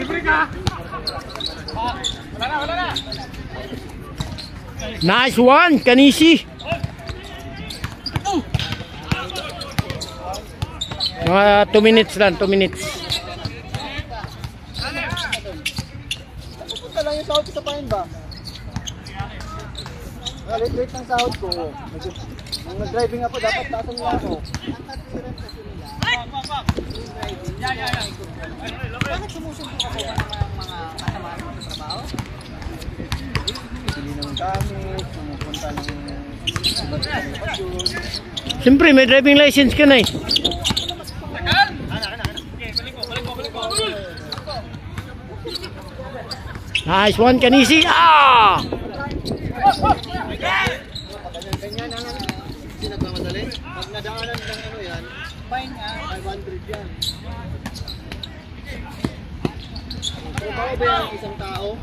Libre ka. Wala na. Nice one, Kanisi. Mga 2 minutes lang, 2 minutes. Pupunta lang yung sahod ko sa pahin ba? Late ng sahod ko. Nung nag-driving ako, dapat taasan niya ako. Bakit sumusunod ako ng mga kasama sa trabaho? Bili ng gamit, pumupunta ng Siyempre, may driving license ka na eh. Nice one, Kanisi. Ah! Ganyan, hindi nagmamadali. Pag nadaanan ng ano yan, fine 500 yan. Pero ba yan isang tao?